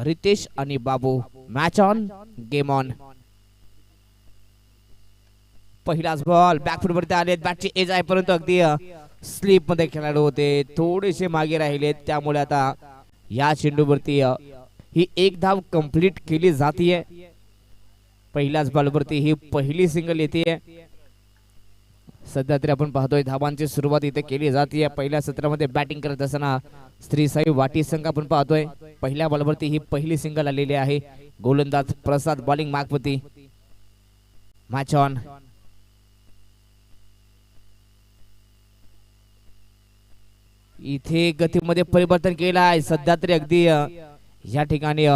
रितेश आणि Babu. Match on, game on. पहिलाच ball back foot वरती आले. बॅटची एज आहे परंतु अगदी स्लीप मध्ये खेळाडू होते, थोडेसे मागे राहिले, त्यामुळे आता या चेंडूवरती ही एक धाव कंप्लीट केली जाते. पहिल्याच बॉलवरती ही पहिली सिंगल येते. सध्या तरी आपण पाहतोय धावांची सुरुवात इथे केली जाते. पहिल्या सत्रामध्ये बॅटिंग करत असताना श्री साई वाटी संघ आपण पाहतोय. पहिल्या बॉलवरती ही पहिली सिंगल आलेली आहे. गोलंदाज प्रसाद, बॉलिंग मागवती. Match on. इथे गतीमध्ये परिवर्तन केलं आहे. सध्या तरी अगदी या ठिकाणी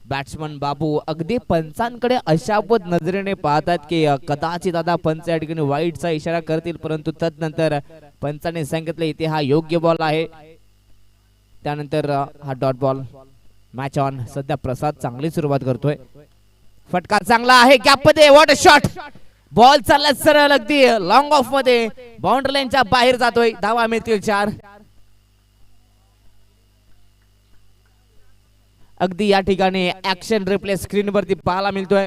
बॅट्समन बाबू अगदी पंचांकडे अशा नजरेने पाहतात की कदाचित दादा पंच या ठिकाणी वाईटचा इशारा करतील, परंतु तदनंतर पंचाने सांगितलं इथे हा योग्य बॉल आहे, त्यानंतर हा डॉट बॉल. Match on. सध्या प्रसाद चांगली सुरुवात करतोय. फटका चांगला आहे गॅप मध्ये. What a shot. बॉल चालला सरळ अगदी लॉंग ऑफ मध्ये बाउंड्री लाईनच्या बाहेर जातोय. धावा मिळतील 4. अगदी या ठिकाणी ऍक्शन रिप्ले स्क्रीन वरती पाहायला मिळतोय.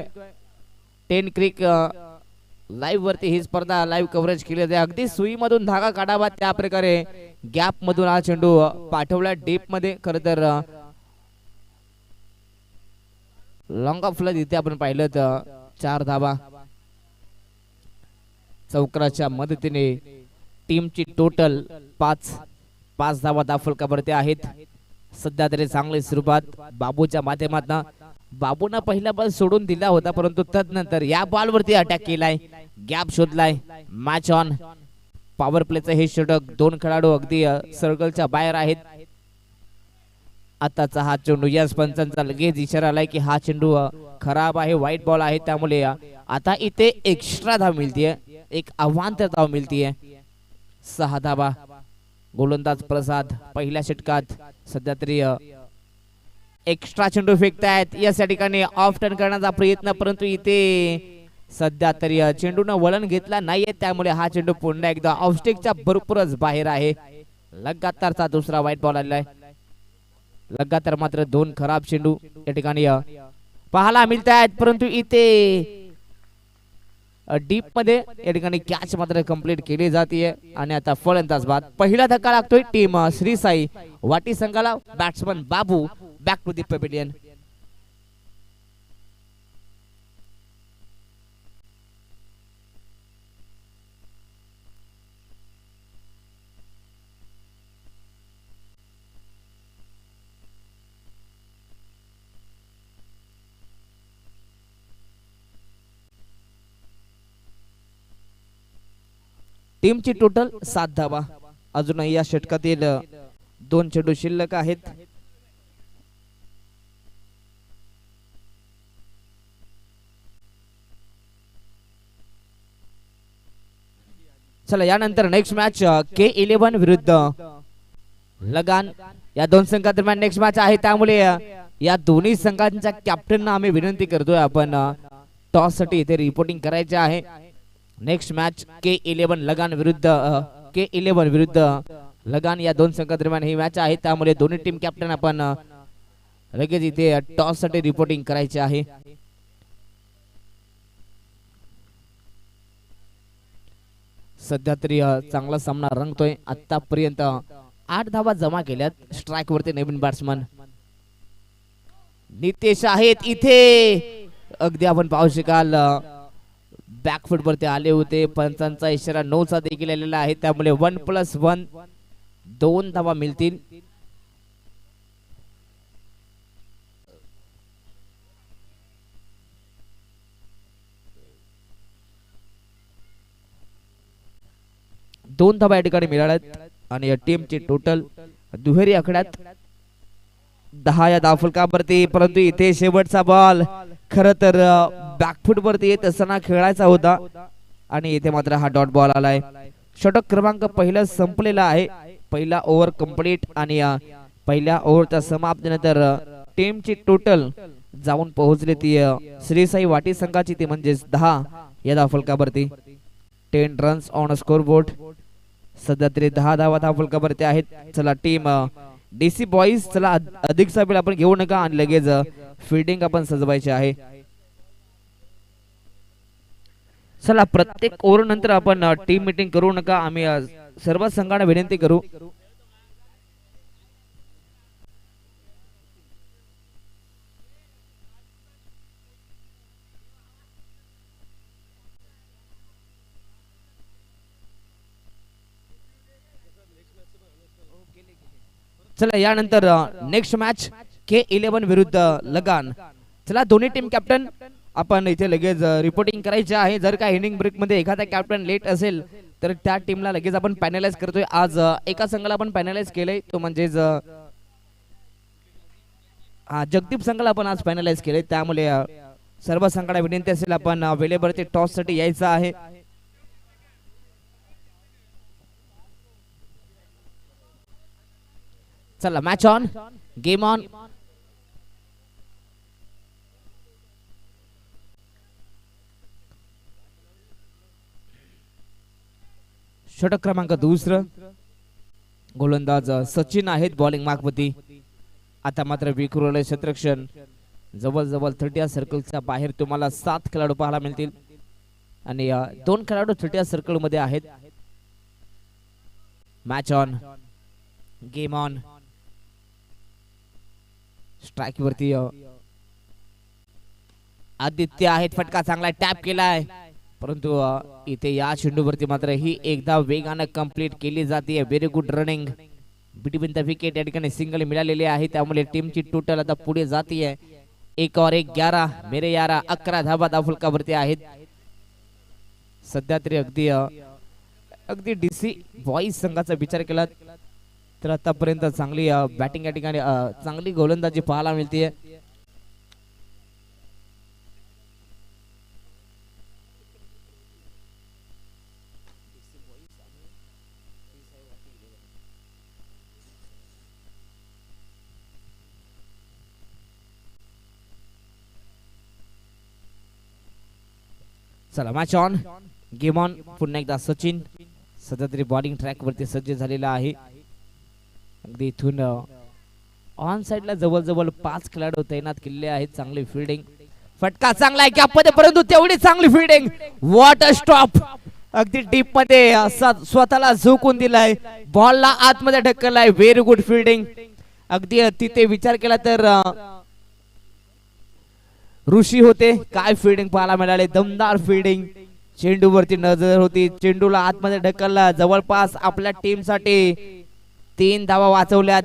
10 क्रिक लाईव्ह वरती ही स्पर्धा लाईव्ह कव्हरेज केली जाते. अगदी सुईमधून धागा काढावा त्या प्रकारे गॅप मधून हा चेंडू पाठवला डीप मध्ये. खर तर लॉंग ऑफला तिथे आपण पाहिलं तर 4 धावा. चौकाराच्या मदतीने टीमची टोटल 5 धावा दाफलकावरती आहेत. सध्या तरी चांगली सुरुवात बाबूच्या माध्यमातून. बाबूनं पहिला बॉल सोडून दिला होता, परंतु तदनंतर या बॉल वरती अटॅक केलाय, गॅप शोधलाय. Match on. पॉवर प्लेचं हे षटक. 2 खेळाडू अगदी सर्कलच्या बाहेर आहेत. आताचा हा चेंडू यस पंचांचा लगेच इशारा आलाय की हा चेंडू खराब आहे, वाईट बॉल आहे, त्यामुळे आता इथे एक्स्ट्रा धाव मिळतीये, एक अवांतर धाव मिळतीये. 6 धावा. गोलंदाज प्रसाद पहिल्या षटकात सध्या तरी एक्स्ट्रा चेंडू फेकतायत. या ठिकाणी ऑफ टर्न करण्याचा प्रयत्न, परंतु इथे सध्या तरी चेंडूनं वळण घेतला नाहीये, त्यामुळे हा चेंडू पुन्हा एकदा ऑफस्टिकच्या बरोबरच बाहेर आहे. लगातारचा दुसरा वाईट बॉल आलेला आहे. लगातार मात्र 2 खराब चेंडू या ठिकाणी पाहायला मिळत आहेत, परंतु इथे डीप मध्ये या ठिकाणी कॅच मात्र कंप्लीट केली जाते. आणि आता फलंदाज बाद. पहिला धक्का लागतोय टीम श्री साई वाटी संघाला. Batsman Babu back to the pavilion. टीमची टोटल 7 धावा. अजूनही या षटकातील 2 चेंडू शिल्लक आहेत. चला यानंतर नेक्स्ट मॅच K11 विरुद्ध लगान. या 2 संघांदरम्यान नेक्स्ट मॅच आहे, त्यामुळे या दोन्ही संघांच्या कॅप्टनना आम्ही विनंती करतोय आपण टॉस साठी इथे रिपोर्टिंग करायचे आहे. नेक्स्ट मॅच K11 विरुद्ध लगान या 2 संघांदरम्यान ही मॅच आहे, त्यामुळे दोन्ही टीम कॅप्टन आपण लगेच इथे टॉस साठी रिपोर्टिंग करायचे आहे. सध्या तरी चांगला सामना रंगतोय. आतापर्यंत 8 धावा जमा केल्यात. स्ट्राइक वरती नवीन बॅट्समन नितेश आहेत. इथे अगदी आपण पाहू शकाल बॅकफुट वरती आले होते. पंचांचा इशारा 9चा देखील आलेला आहे, त्यामुळे 1+1 2 धावा मिळतील. दोन धावा या ठिकाणी मिळाल्यात आणि या टीमची टोटल दुहेरी आकड्यात 10 या धावफलकावरती. परंतु इथे शेवटचा बॉल खर तर बॅकफुट वरती येत असताना खेळायचा होता आणि इथे मात्र हा डॉट बॉल आलाय. षटक क्रमांक पहिला संपलेला आहे. पहिला ओव्हर कंप्लीट आणि पहिल्या ओव्हरच्या समाप्तीनंतर टीमची टोटल जाऊन पोहोचली ती श्री साई वाटी संघाची, ती म्हणजे 10 या धावफलकावरती. 10 रन्स ऑन स्कोर बोर्ड. सध्या तरी 10 धावा धावफलकावरती आहेत. चला टीम डीसी बॉईज चला अधिकचा वेळ आपण घेऊ नका आणि लगेच फील्डिंग आपण सजवायची आहे. चला प्रत्येक ओव्हर नंतर आपण टीम मीटिंग करू नका. आम्ही सर्व संघांना विनंती करू. चला यानंतर नेक्स्ट मॅच K11 विरुद्ध लगान. चला दोन्ही टीम कॅप्टन आपण इथे लगेच रिपोर्टिंग करायचे आहे. जर का इनिंग ब्रेक मध्ये एखादा कॅप्टन लेट असेल तर त्या टीमला लगेच आपण पॅनलाइज करतोय. आज एका संघाला आपण पॅनलाइज केलंय, तो म्हणजेच जगदीप संघाला आपण आज पॅनलाइज केलंय. त्यामुळे सर्व संघाला विनंती असेल आपण वेळेवरती टॉस साठी यायचं आहे. चला मॅच ऑन, गेम ऑन. षटक क्रमांक दुसरं गोलंदाज सचिन आहेत बॉलिंग मार्कवरती. आता मात्र विखुरलेले क्षेत्ररक्षण जवळ 30 सर्कलच्या बाहेर तुम्हाला 7 खेळाडू पाहायला मिळतील आणि 2 खेळाडू 30 सर्कल मध्ये आहेत. Match on, game on. Strike वरती आदित्य आहेत. फटका चांगला टॅप केलाय, परंतु इथे या चेंडूवरती मात्र ही एकदा वेगाने कंप्लीट केली जाते. Very good running between the wicket. या ठिकाणी सिंगल मिळालेले आहे, त्यामुळे टीमची टोटल आता पुढे जाते. 1 और 1 11 मेरे यारा 11 धावा धावफलकावरती आहेत सध्या तरी. अगदी डीसी बॉईज संघाचा विचार केला तर आतापर्यंत चांगली बॅटिंग या ठिकाणी चांगली गोलंदाजी पाहायला मिळते. चला मॅच ऑन, गेम ऑन. पुन्हा एकदा सचिन सध्या तरी बॉलिंग ट्रॅक वरती सज्ज झालेला आहे. अगदी इथून ऑन साइडला जवळ 5 खेळाडू तैनात केलेले आहेत. चांगली फिल्डिंग, फटका चांगला आहे गॅप मध्ये, परंतु तेवढी चांगली फिल्डिंग. What a stop. अगदी डीप मध्ये स्वतःला झोकून दिलाय, बॉलला आतमध्ये ढकललाय. Very good fielding. अगदी तिथे विचार केला तर ऋषी होते. काय फिल्डिंग पाहायला मिळाले, दमदार फिल्डिंग. चेंडूवरती नजर होती, चेंडूला आतमध्ये ढकलला. जवळपास आपल्या टीम साठी 3 धावा वाचवल्यात.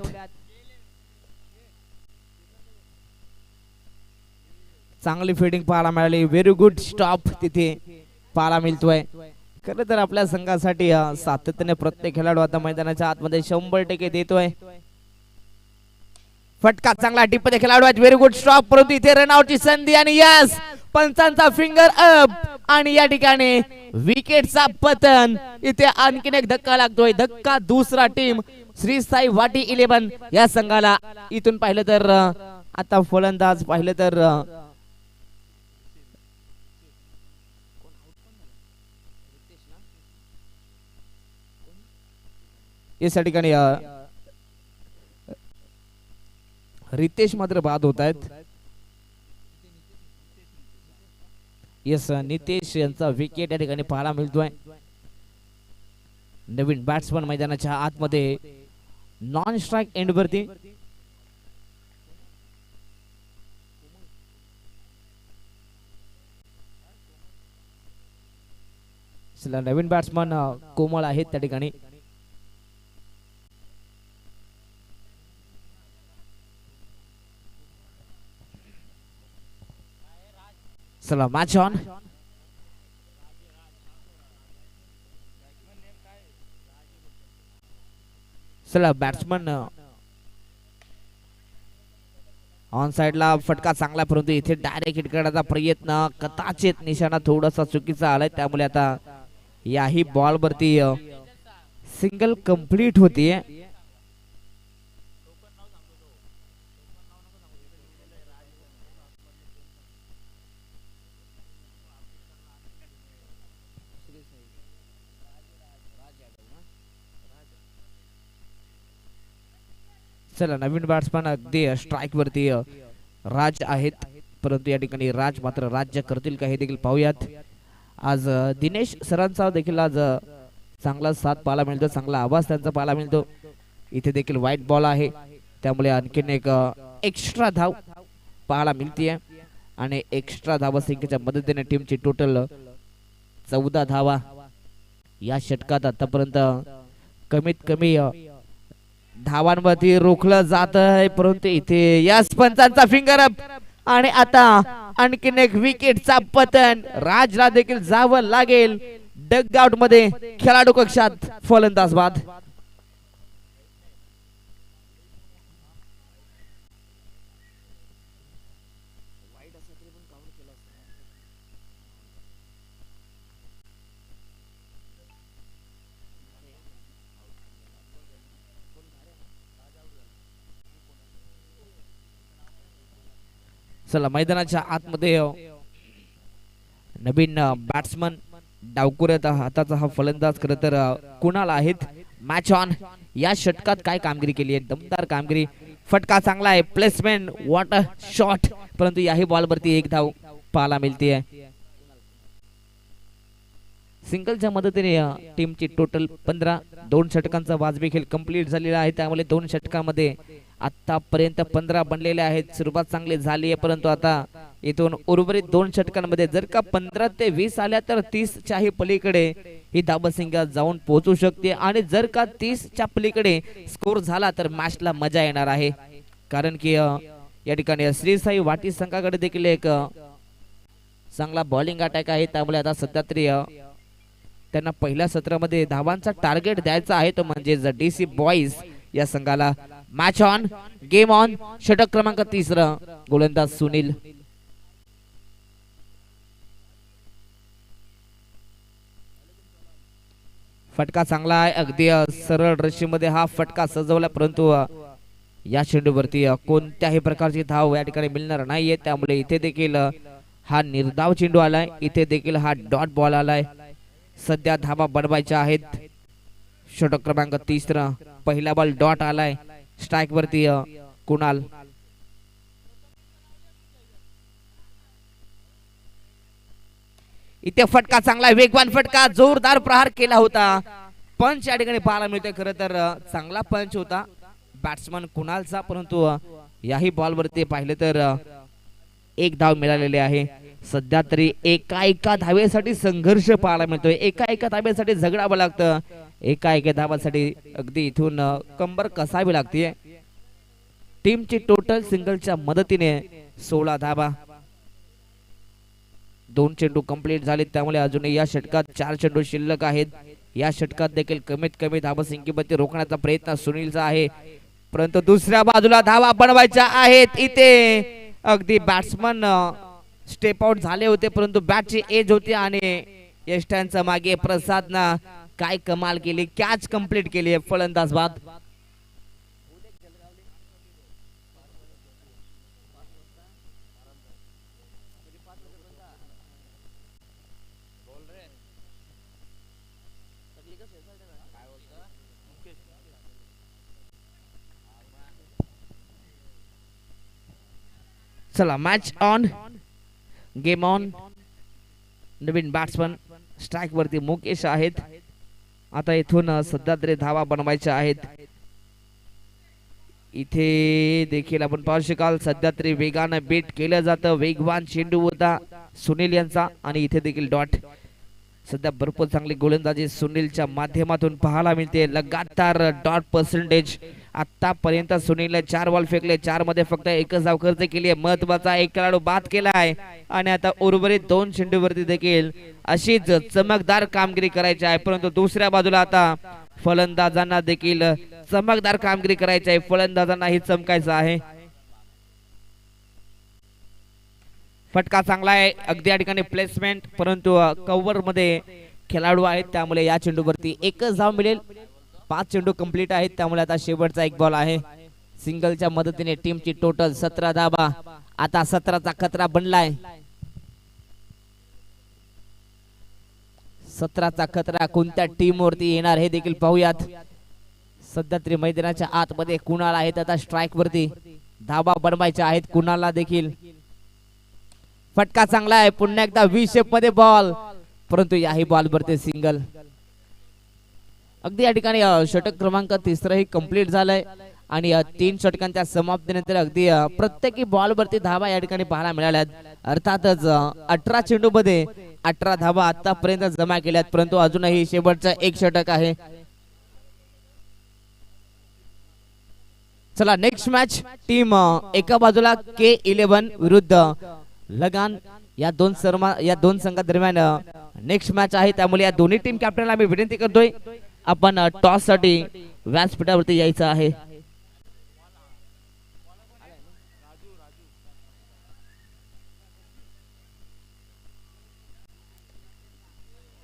चांगली फिल्डिंग पाहायला मिळाली. व्हेरी गुड स्टॉप तिथे पाहायला मिळतोय. खरं तर आपल्या संघासाठी सातत्याने प्रत्येक खेळाडू आता मैदानाच्या आतमध्ये 100% देतोय. फटका चांगला डीप मध्ये खेळाडू आहेत. व्हेरी गुड स्टॉप, परंतु इथे रनआउटची संधी आणि यस पंचांचा फिंगर अप आणि या ठिकाणी विकेटचा पतन. इथे आणखीन एक धक्का लागतोय. धक्का दुसरा टीम श्री साई वाटी 11 या संघाला. इथून पाहिलं तर आता फलंदाज पाहिलं तर या ठिकाणी रितेश मात्र बाद होत आहेत. यस नितेश यांचा विकेट या ठिकाणी पाहायला मिळतोय. नवीन बॅट्समन मैदानाच्या आतमध्ये नॉन स्ट्राइक एंड वरती. नवीन बॅट्समन कोमल आहेत त्या ठिकाणी. चला मॅच ऑन. चला बॅट्समन ऑन साइडला फटका चांगला, परंतु इथे डायरेक्ट हिट करण्याचा प्रयत्न कदाचित निशाणा थोडासा चुकीचा आलाय. त्यामुळे आता याही बॉल वरती सिंगल कंप्लीट होतीये. चला नवीन बॅट्समॅन अगदी स्ट्राईक वरती राज आहेत, परंतु या ठिकाणी राज मात्र राज्य करतील का हे देखील पाहूयात. आज दिनेश सरांचा देखील आज चांगला साथ पाहायला मिळतो, चांगला आवाज त्यांचा पाहायला मिळतो. इथे देखील व्हाईट बॉल आहे, त्यामुळे आणखीन एक एक्स्ट्रा धाव पाहायला मिळते आणि एक्स्ट्रा धावा संख्येच्या मदतीने टीमची टोटल 14 धावा या षटकात आतापर्यंत कमीत कमी धावांवरती रोखलं जात आहे. परंतु इथे याच पंचांचा फिंगर अप आणि आता आणखीन एक विकेटचा पतन. राजला देखील जावं लागेल डगआउट मध्ये. खेळाडू कक्षात फलंदाज बाद. चला मैदानाच्या आतमध्ये नवीन बॅट्समन डावकुऱ्यात हाताचा हा फलंदाज खरं तर कुणाल आहेत. Match on. या षटकात काय कामगिरी केली आहे, दमदार कामगिरी. फटका चांगला आहे, प्लेसमेंट वॉटर शॉट, परंतु याही बॉल वरती एक धाव पाहायला मिळते. सिंगलच्या मदतीने टीमची टोटल 15 2 षटकांचा वाजवी खेळ कंप्लीट झालेला आहे. त्यामुळे 2 षटकामध्ये आतापर्यंत 15 बनलेले आहेत. सुरुवात चांगली झाली आहे, परंतु आता इथून उर्वरित 2 षटकांमध्ये जर का 15 ते 20 आल्या तर 30च्याही पलीकडे ही धावसंख्या जाऊन पोहोचू शकते आणि जर का 30च्या पलीकडे स्कोर झाला तर मॅचला मजा येणार आहे. कारण की या ठिकाणी श्री साई वाटी संघाकडे देखील एक चांगला बॉलिंग अटॅक आहे. त्यामुळे आता सध्या तरी त्यांना पहिल्या सत्रामध्ये धावांचा टार्गेट द्यायचा आहे, तो म्हणजे डीसी बॉईज या संघाला. Match on, game on. षटक क्रमांक 3 गोलंदाज सुनील. फटका चांगला आहे, अगदी सरळ रशीमध्ये हा फटका सजवला, परंतु या चेंडूवरती कोणत्याही प्रकारची धाव या ठिकाणी मिळणार नाहीये. त्यामुळे इथे देखील हा निर्धाव चेंडू आलाय, इथे देखील हा डॉट बॉल आलाय. सध्या धावा बनवायच्या आहेत. षटक क्रमांक 3 पहिला बॉल डॉट आलाय. स्ट्राइक वरती कुणाल. इथे फटका चांगला, वेगवान फटका, जोरदार प्रहार केला होता. पंच या ठिकाणी पाहायला मिळतोय. खरं तर चांगला पंच होता बॅट्समन कुणालचा, परंतु याही बॉल वरती पाहिले तर एक धाव मिळालेली आहे. सध्या तरी एका धावेसाठी संघर्ष पाहायला मिळतोय. एका धावेसाठी झगडावं लागतं. एका धावासाठी अगदी इथून कंबर कसावी लागते. टीमची टोटल सिंगलच्या मदतीने 16 धावा. 2 चेंडू कंप्लीट झाले, त्यामुळे अजूनही या षटकात 4 चेंडू शिल्लक आहेत. या षटकात देखील कमीत कमी धावसंख्येमध्ये रोखण्याचा प्रयत्न सुनीलचा आहे, परंतु दुसऱ्या बाजूला धावा बनवायच्या आहेत. इथे अगदी बॅट्समन स्टेप आउट झाले होते, परंतु बॅटची एज होती आणि यष्टांच्या मागे प्रसादना काय कमाल केली, कॅच कंप्लीट केली. फलंदाज बाद. चला match on, game on. Naveen batsman strike वरती मुकेश आहेत. आता इथून सध्या तरी धावा बनवायच्या आहेत. इथे देखील आपण पाहू शकाल सध्या तरी वेगाने बीट केलं जातं. वेगवान चेंडू होता सुनील यांचा आणि इथे देखील डॉट. सध्या भरपूर चांगली गोलंदाजी सुनीलच्या माध्यमातून पाहायला मिळते. लगातार डॉट पर्सेंटेज. आतापर्यंत सुनीलने 4 बॉल फेकले, 4 मध्ये फक्त एकच धाव खर्च केली आहे. महत्वाचा एक खेळाडू बाद केलाय आणि आता उर्वरित 2 चेंडूवरती देखील अशीच चमकदार कामगिरी करायची आहे. परंतु दुसऱ्या बाजूला आता फलंदाजांना देखील चमकदार कामगिरी करायची आहे. फलंदाजांनाही चमकायचं आहे. फटका चांगला आहे, अगदी या ठिकाणी प्लेसमेंट, परंतु कव्हर मध्ये खेळाडू आहेत, त्यामुळे या चेंडूवरती एकच धाव मिळेल. 5 चेंडू कंप्लीट आहेत, त्यामुळे आता शेवटचा एक बॉल आहे. सिंगलच्या मदतीने टीमची टोटल 17 धावा. आता 17चा खतरा बनलाय. 17चा खतरा कोणत्या टीम वरती येणार हे देखील पाहूयात. सध्या तरी मैदानाच्या आतमध्ये कुणाल आहेत आता स्ट्राइक वरती, धाबा बनवायच्या आहेत कुणालला देखील. फटका चांगला आहे, पुन्हा एकदा व्ही शेप मध्ये बॉल, परंतु याही बॉल वरती सिंगल. अगदी या ठिकाणी षटक क्रमांक तिसराही कंप्लीट झालाय आणि 3 षटकांच्या समाप्तीनंतर अगदी प्रत्येकी बॉल वरती धावा या ठिकाणी पाहायला मिळाल्यात. अर्थातच 18 चेंडू मध्ये 18 धावा आतापर्यंत जमा केल्यात, परंतु अजूनही शेवटचा एक षटक आहे. चला नेक्स्ट मॅच टीम एका बाजूला K11 विरुद्ध लगान, या दोन संघादरम्यान नेक्स्ट मॅच आहे. त्यामुळे या दोन्ही टीम कॅप्टनला मी विनंती करतोय आपण टॉस साठी व्यासपीठावरती यायचं आहे.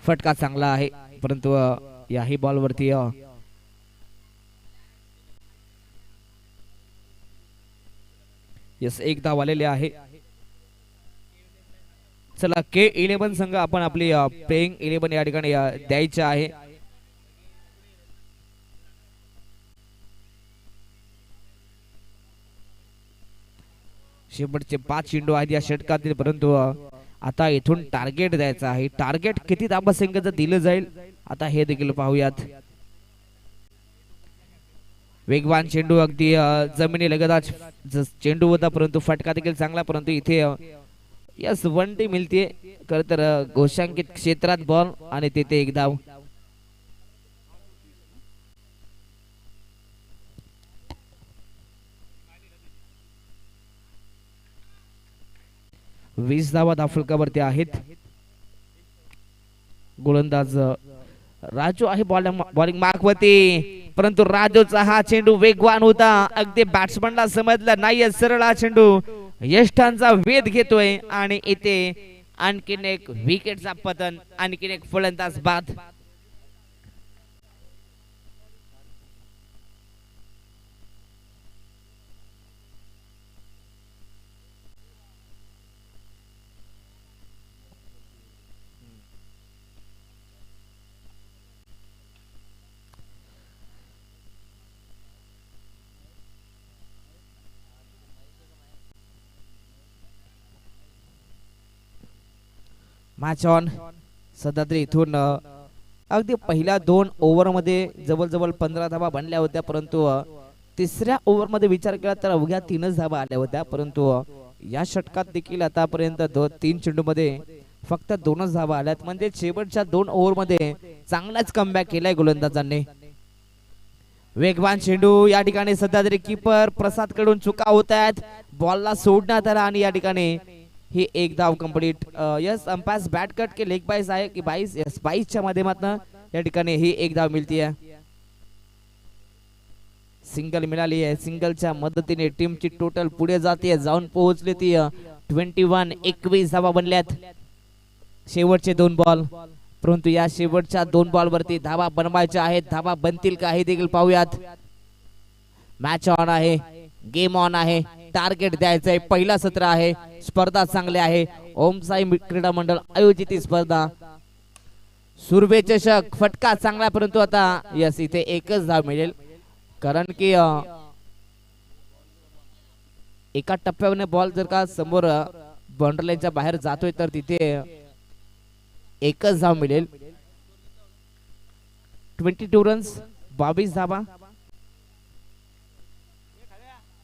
फटका चांगला आहे, परंतु याही बॉल वरती यस एक धाव आलेले आहे. चला K11 संघ आपण आपली प्लेइंग 11 या ठिकाणी द्यायचे आहे. शेवटचे 5 चेंडू आहेत या षटकातील, परंतु आता इथून टार्गेट द्यायचं आहे. टार्गेट किती धाबासंख्येचं दिलं जाईल आता हे देखील पाहूयात. वेगवान चेंडू अगदी जमिनी लगतच चेंडू होता, परंतु फटका देखील चांगला, परंतु इथे यस 1 टी मिळते. खर तर घोषांकित क्षेत्रात बॉल आणि तिथे एक धाव. वीस धावा धाफलकावरती आहेत. गोलंदाज राजू आहे बॉलिंग मार्कवरती, परंतु राजूचा हा चेंडू वेगवान होता, अगदी बॅट्समनला समजला नाही. सरळ हा चेंडू यष्टांचा वेध घेतोय आणि इथे आणखीन एक विकेटचा पतन, आणखीन एक फलंदाज बाद. Match on. सध्या तरी इथून अगदी पहिल्या 2 ओव्हर मध्ये जवळजवळ 15 धावा बनल्या होत्या, परंतु तिसऱ्या ओव्हर मध्ये विचार केला तर अवघ्या 3च धावा आल्या होत्या. परंतु या षटकात देखील आतापर्यंत 3 चेंडू मध्ये फक्त 2च धावा आल्यात, म्हणजे शेवटच्या 2 ओव्हर मध्ये चांगलाच कमबॅक केलाय गोलंदाजांनी. वेगवान चेंडू या ठिकाणी सध्या तरी कीपर प्रसाद कडून चुका होत आहेत, बॉलला सोडण्यात आला आणि या ठिकाणी ही एक धाव complete. Yes umpire bat cut के लेग बाईस आहे की 22 यस 22 च्या माध्यमातून या ठिकाणी ही एक धाव मिळते. सिंगल मिळाली आहे, सिंगलच्या मदतीने टीमची टोटल पुढे जाते, जाऊन पोहोचली ती 21 धावा बनल्यात. शेवटचे 2 बॉल, परंतु या शेवटच्या 2 बॉल वरती धावा बनवायच्या आहेत. धावा बनतील का हे देखील पाहूयात. मॅच ऑन आहे, गेम ऑन आहे, टार्गेट द्यायचंय. पहिला सत्र आहे, स्पर्धा चांगली आहे. ओम साई क्रीडा मंडळ आयोजित ही स्पर्धा. सुरवे चषक, फटका चांगला, परंतु आता यस इथे एकच धाव मिळेल, कारण की एका टप्प्यावर बॉल जर का समोर बाउंड्री लाईनच्या बाहेर जातोय तर तिथे एकच धाव मिळेल. 22 रन्स 22 धावा.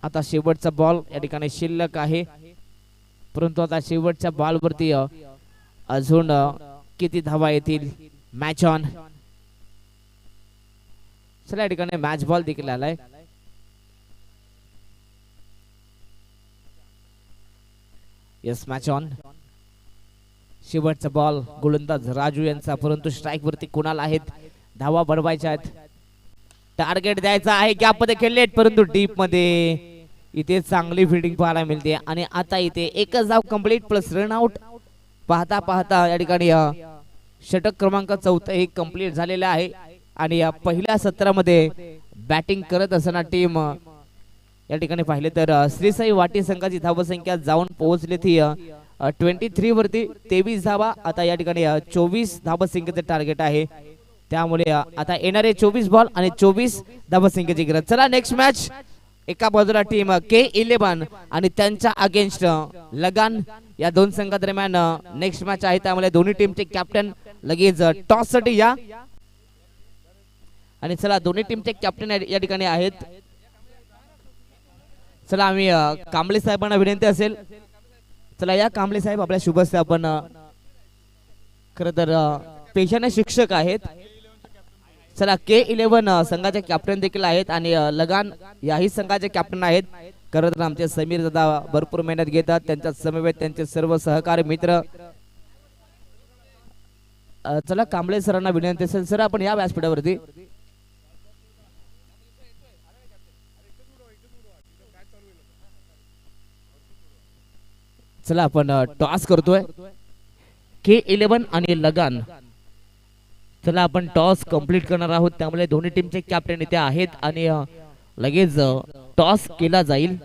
आता शेवटचा बॉल या ठिकाणी शिल्लक आहे, परंतु आता शेवटच्या बॉल वरती अजून किती धावा येतील. Match on. चला या ठिकाणी मॅच बॉल देखील आलाय. Yes match on. शेवटचा बॉल गोलंदाज राजू यांचा, परंतु स्ट्राइक वरती कुणाल आहेत. धावा बनवायच्या आहेत, टार्गेट द्यायचा आहे. गॅप मध्ये खेळलेत, परंतु डीप मध्ये इथे चांगली फिल्डिंग पाहायला मिळते आणि आता इथे एकच धाव कंप्लीट प्लस रन आउट. पाहता पाहता या ठिकाणी षटक क्रमांक 4 हे कंप्लीट झालेला आहे आणि या पहिल्या सत्रामध्ये बॅटिंग करत असताना टीम या ठिकाणी पाहिले तर श्री साई वाटी संघाची धावसंख्या जाऊन पोहोचली ती 23 वरती 23 धावा. आता या ठिकाणी 24 धावसंख्येचे टार्गेट आहे. त्यामुळे आता येणारे 24 बॉल आणि 24 धावसंख्येची गरज. चला नेक्स्ट मॅच. एका बाजूला टीम K11 आणि त्यांच्या अगेन्स्ट लगान. या दोन संघादरम्यान नेक्स्ट मॅच आहे, त्यामुळे दोन्ही टीमचे कॅप्टन लगेच टॉस साठी या. आणि चला दोन्ही टीमचे कॅप्टन या ठिकाणी आहेत. चला आम्ही कांबळे साहेबांना विनंती असेल, चला या कांबळे साहेब आपल्या शुभ हस्ते आपण खरं तर पेशाने शिक्षक आहेत. चला K11 संघाचे कॅप्टन देखील आहेत आणि लगान याही संघाचे कॅप्टन आहेत. खरं तर आमचे समीर दादा भरपूर मेहनत घेतात, त्यांच्या समवेत त्यांचे सर्व सहकारी मित्र. चला कांबळे सरांना विनंती असेल, सर आपण या व्यासपीठावरती. चला आपण टॉस करतोय K11 आणि लगान. चला आपण टॉस कंप्लीट करणार आहोत, त्यामुळे दोन्ही टीमचे कॅप्टन इथे आहेत आणि लगेच टॉस केला जाईल.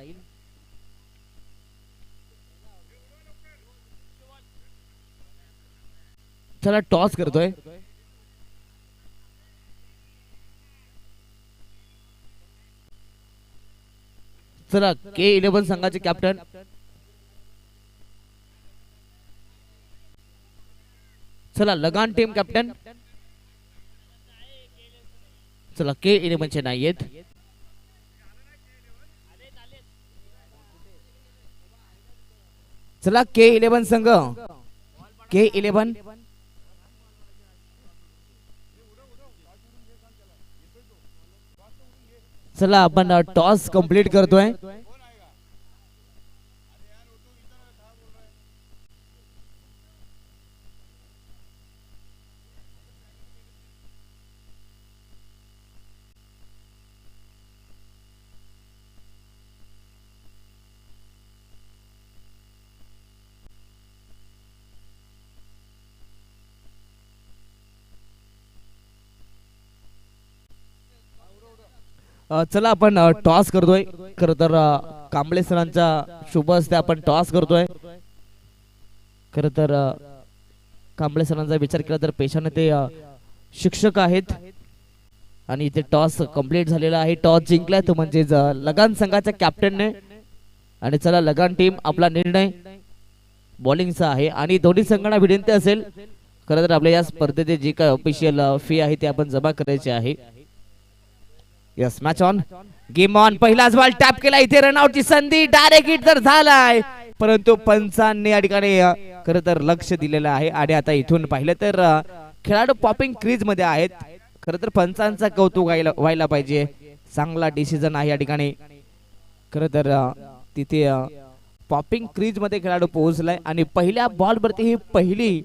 चला टॉस करतोय. चला K11 संघाचे कॅप्टन. चला लगान टीम कॅप्टन. चला K11 चे नाही आहेत. चला K11 संघ K11. चला आपण टॉस कंप्लीट करतोय. चला आपण टॉस करतोय. खरं तर कांबळे सरांच्या शुभ हस्ते आपण टॉस करतोय. खरं तर कांबळे सरांचा विचार केला तर पेशाने ते शिक्षक आहेत आणि इथे टॉस कंप्लीट झालेला आहे. टॉस जिंकलाय तो म्हणजे लगान संघाच्या कॅप्टनने. आणि चला लगान टीम आपला निर्णय बॉलिंगचा आहे आणि दोन्ही संघांना विनंती असेल, खरं तर आपल्या या स्पर्धेचे जी काय ऑफिशियल फी आहे ती आपण जमा करायची आहे. Yes match on, game on. पहिलाच बॉल टॅप केला, इथे रनआउटची संधी, डायरेक्ट हिट तर झालाय, परंतु पंचांनी या ठिकाणी खरं तर लक्ष दिलेलं आहे. आणि आता इथून पाहिलं तर खेळाडू पॉपिंग क्रीज मध्ये आहेत. खरं तर पंचांचा कौतुक व्हायला पाहिजे, चांगला डिसिजन आहे या ठिकाणी. खरं तर तिथे पॉपिंग क्रीज मध्ये खेळाडू पोहोचलाय आणि पहिल्या बॉल वरती ही पहिली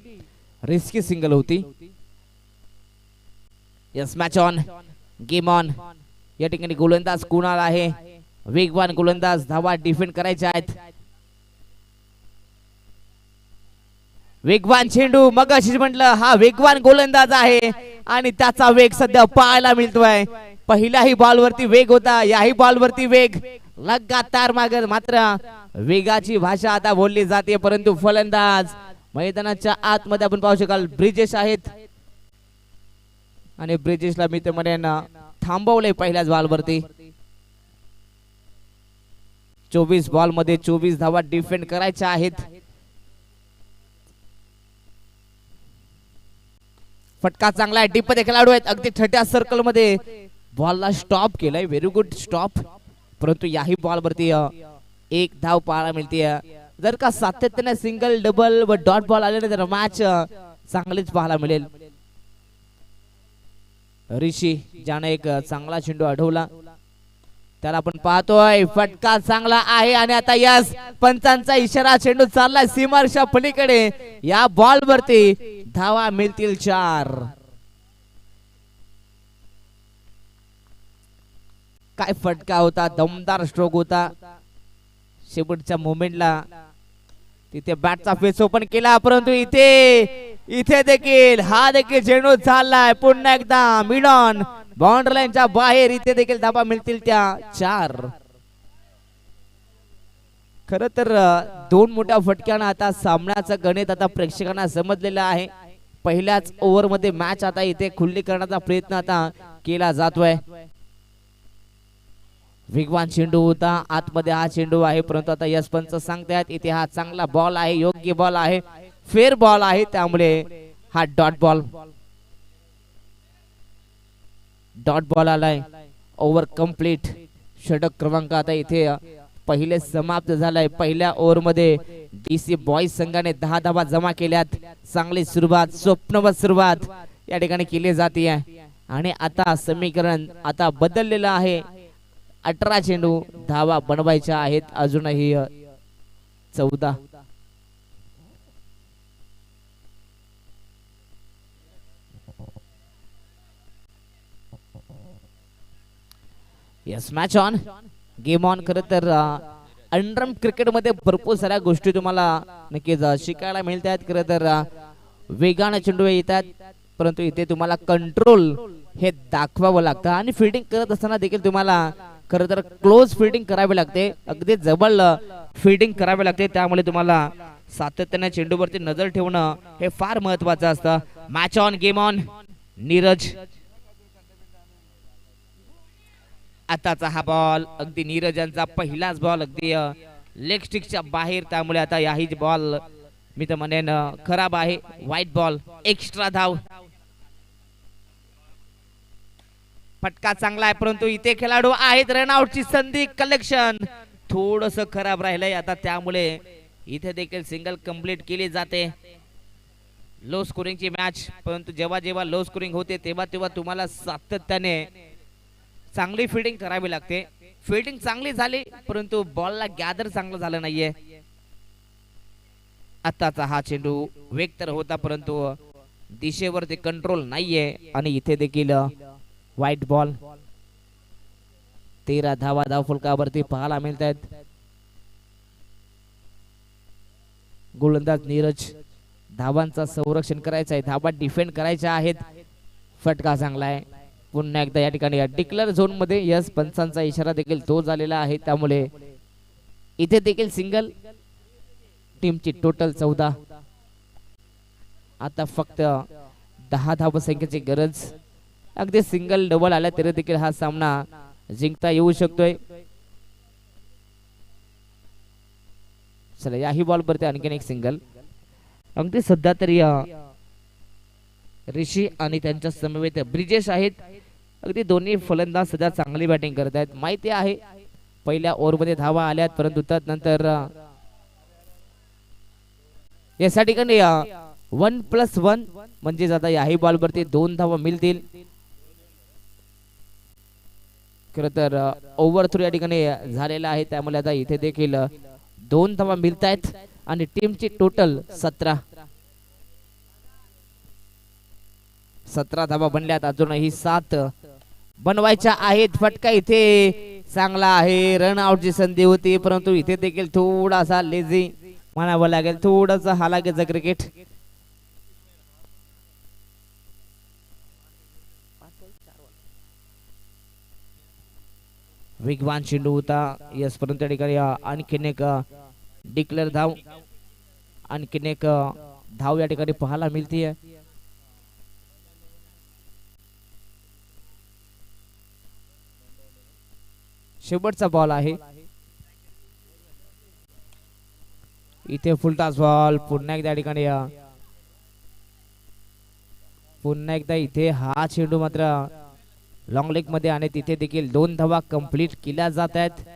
रिस्की सिंगल होती. Yes match on, game on. या ठिकाणी गोलंदाज कुणाल आहे, वेगवान गोलंदाज, धावा डिफेंड करायचे आहेत. वेगवान चेंडू, मग अशीच म्हटलं हा वेगवान गोलंदाज आहे आणि त्याचा वेग सध्या पाहायला मिळतोय. पहिल्याही बॉल वरती वेग होता, याही बॉल वरती वेग लगातार मात्र वेगाची भाषा आता बोलली जाते, परंतु फलंदाज मैदानाच्या आतमध्ये आपण पाहू शकाल ब्रिजेश आहेत आणि ब्रिजेशला मी ते म्हणेन थांबवले पहिल्याच बॉल वरती. 24 बॉल मध्ये 24 धावा डिफेंड करायच्या आहेत. फटका चांगला आहे, डीप मध्ये खेळाडू आहेत, अगदी छट्या सर्कल मध्ये बॉलला स्टॉप केलाय, व्हेरी गुड स्टॉप. परंतु याही बॉल वरती एक धाव पाहायला मिळते. जर का सातत्याने सिंगल डबल व डॉट बॉल आले तर मॅच चांगलीच पाहायला मिळेल. ऋषी ज्याने एक चांगला चेंडू अडवला त्याला आपण पाहतोय, फटका चांगला आहे आणि आता यस पंचांचा इशारा, चेंडू चाललाय सीमारेषा पलीकडे. या बॉल वरती धावा मिळतील 4. काय फटका होता, दमदार स्ट्रोक होता. शेवटच्या मोमेंटला तिथे बॅटचा फेस ओपन केला, परंतु इथे देखील हा देखील चेंडू चाललाय पुन्हा एकदा मिड ऑन बाउंड्री लाईनच्या बाहेर. इथे देखील धावा मिळतील त्या 4. खरं तर 2 मोठ्या फटक्यानं आता सामन्याचं गणित आता प्रेक्षकांना समजलेलं आहे. पहिल्याच ओव्हर मध्ये मॅच आता इथे खुल्ली करण्याचा प्रयत्न आता केला जातोय. वेगवान चेंडू होता आतमध्ये हा चेंडू आहे परंतु आता यश पंच सांगतायत इथे हा चांगला बॉल आहे योग्य बॉल आहे फेअर बॉल आहे त्यामुळे हा डॉट बॉल आलाय. Over complete. षटक क्रमांक आता इथे पहिले समाप्त झालाय. पहिल्या ओव्हर मध्ये डीसी बॉईज संघाने 10 धावा जमा केल्यात. चांगली सुरुवात स्वप्नवत सुरुवात या ठिकाणी केली जाते आणि आता समीकरण आता बदललेलं आहे. 18 चेंडू धावा बनवायच्या आहेत अजूनही 14. Yes match on game on. खरं तर अंडरम क्रिकेट मध्ये भरपूर साऱ्या गोष्टी तुम्हाला नक्कीच शिकायला मिळतात. खरं तर वेगाने चेंडू येतात परंतु इथे तुम्हाला कंट्रोल हे दाखवावं लागतं आणि फिल्डिंग करत असताना देखील तुम्हाला खरं तर क्लोज फिल्डिंग करावी लागते. अगदी जवळ फिल्डिंग करावी लागते त्यामुळे तुम्हाला सातत्याने चेंडूवरती नजर ठेवणं हे फार महत्वाचं असतं. Match on game on. Neeraj आताचा हा बॉल अगदी नीरज यांचा पहिलाच बॉल अगदी लेग स्टिकच्या बाहेर त्यामुळे आता याही बॉल मी तर म्हणेन खराब आहे. White ball. एक्स्ट्रा धाव. फटका चांगला आहे परंतु इथे खेळाडू आहेत. रनआउटची संधी. कलेक्शन थोडस खराब राहिलंय आता त्यामुळे इथे देखील सिंगल कंप्लीट केली जाते. लो स्कोरिंगची मॅच परंतु जेव्हा जेव्हा लो स्कोरिंग होते तेव्हा तेव्हा तुम्हाला सातत्याने चांगली फिल्डिंग करावी लागते. फिल्डिंग चांगली झाली परंतु बॉलला गॅदर चांगलं झालं नाहीये. आताचा हा चेंडू वेग तर होता परंतु दिशेवरती कंट्रोल नाहीये आणि इथे देखील व्हाईट बॉल. 13 धावा धावफलकावरती पाहायला मिळत आहेत. गोलंदाज नीरज धावांचा संरक्षण करायचं आहे. धावा डिफेंड करायच्या आहेत. फटका चांगला आहे. पुन्हा एकदा या ठिकाणी डिक्लेअर झोन मध्ये यस पंचांचा इशारा देखील तो झालेला आहे त्यामुळे इथे देखील सिंगल. टीमची टोटल 14. आता फक्त 10 धावसंख्येची गरज. अगदी सिंगल डबल आला तरी देखील हा सामना जिंकता येऊ शकतोय. चला याही बॉल वरती आणखीन एक सिंगल. अगदी सध्या तरी ऋषी आणि त्यांच्या समवेत ब्रिजेश आहेत. अगदी दोन्ही फलंदाज सध्या चांगली बॅटिंग करत आहेत. माहिती आहे पहिल्या ओव्हर मध्ये धावा आल्यात परंतु त्यानंतर या ठिकाणी 1+1 म्हणजे आता याही बॉल वरती 2 धावा मिळतील. खर तर ओव्हर थ्रू या ठिकाणी झालेला आहे त्यामुळे आता इथे देखील 2 धावा मिळत आहेत आणि टीमची टोटल 17. 17 धावा बनल्यात. अजूनही 7 बनवायच्या आहेत. फटका इथे चांगला आहे. रन आउटची संधी होती परंतु इथे देखील थोडासा लेझी म्हणावं लागेल. थोडंसं हालाकीचं क्रिकेट. वेगवान चेंडू होता यस परंतु त्या ठिकाणी आणखीन एक डिक्लेअर धाव. आणखीन एक धाव या ठिकाणी पाहायला मिळते. शेवटचा बॉल आहे इथे. Full toss ball. पुन्हा एकदा ठिकाणी पुन्हा एकदा इथे हा चेंडू मात्र लॉंग लेग मध्ये आणि तिथे देखील 2 धावा कंप्लीट केल्या जात आहेत.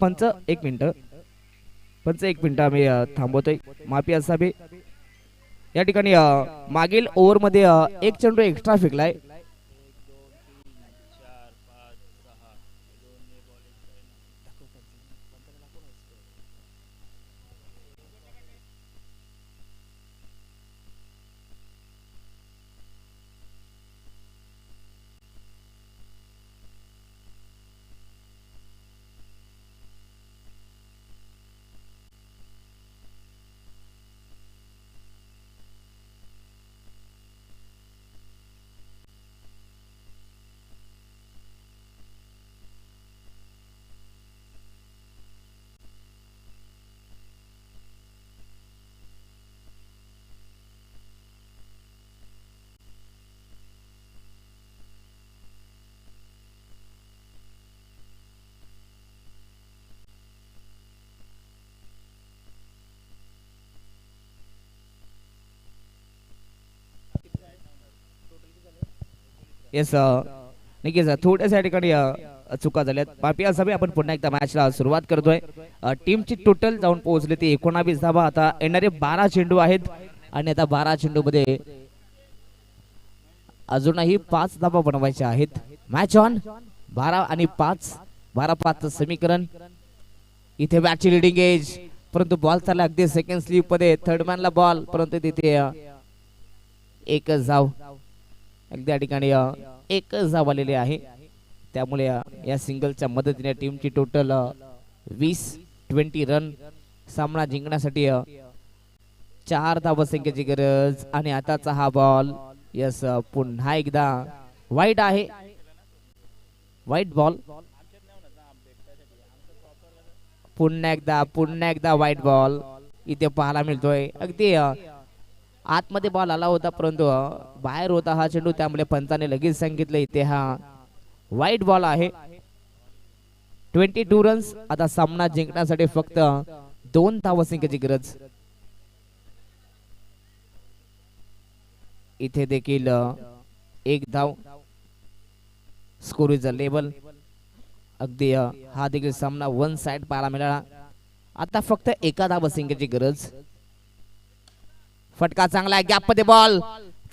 पंच एक मिनिट आम्ही थांबवतोय. माफी असावी. या ठिकाणी मागील ओव्हर मध्ये एक चेंडू एक्स्ट्रा फेकलाय. येस नक्कीच थोड्याशा ठिकाणी चुका झाल्यात. पापिया सभे आपण पुन्हा एकदा मॅचला सुरुवात करतोय. टीमची टोटल जाऊन पोहोचले ते 19 धावा. आता येणारे 12 चेंडू आहेत आणि आता 12 चेंडू मध्ये अजूनही 5 धावा बनवायच्या आहेत. मॅच ऑन 12 आणि 5, 12-5 समीकरण. इथे बॅटची लिडिंग एज, परंतु बॉल चालला अगदी सेकंड स्लीप मध्ये. थर्ड मॅनला बॉल, परंतु तिथे एकच धाव. अगदी या ठिकाणी एकच धाव आलेली आहे. त्यामुळे या सिंगलच्या मदतीने टीमची टोटल 20 रन. सामना जिंकण्यासाठी 4 धावसंख्येची गरज. आणि आताचा हा बॉल यस पुन्हा एकदा वाईट आहे. वाईट बॉल पुन्हा एकदा वाईट बॉल इथे पाहायला मिळतोय. अगदी आतमध्ये बॉल आला होता, परंतु बाहेर होता हा चेंडू. त्यामुळे पंचाने लगेच सांगितलं इथे हा वाईट बॉल आहे. 22 रन्स. आता सामना जिंकण्यासाठी फक्त 2 धावसंख्येची गरज. इथे देखील एक धाव. Score is level. अगदी हा देखील सामना वन साइड पाहायला मिळाला. आता फक्त एका धावसंख्येची गरज. फटका चांगला आहे. गॅप मध्ये बॉल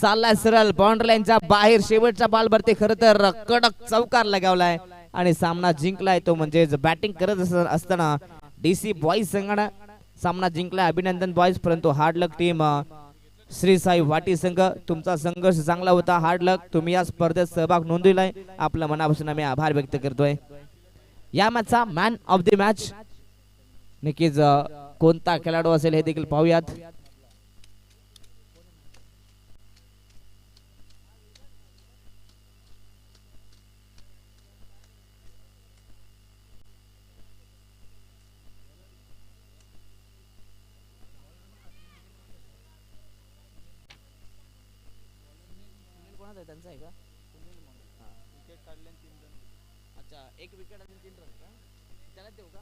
चाललाय सरळ बाउंड्री लाईनच्या बाहेर. शेवटचा बॉल भरते खरं तर कडक चौकार लगावलाय आणि सामना जिंकलाय तो म्हणजे बॅटिंग करत असताना डीसी बॉईज संघाने सामना जिंकलाय. अभिनंदन बॉईज. परंतु हार्ड लक टीम श्री साई वाटी संघ, तुमचा संघर्ष चांगला होता. हार्ड लक, तुम्ही या स्पर्धेत सहभाग नोंदविलाय. आपल्या मनापासून आम्ही आभार व्यक्त करतोय. या मॅचचा मॅन ऑफ द मॅच नक्कीच कोणता खेळाडू असेल हे देखील पाहूयात. अच्छा, एक विकेट आणि 3 रन का? त्याला देऊ का?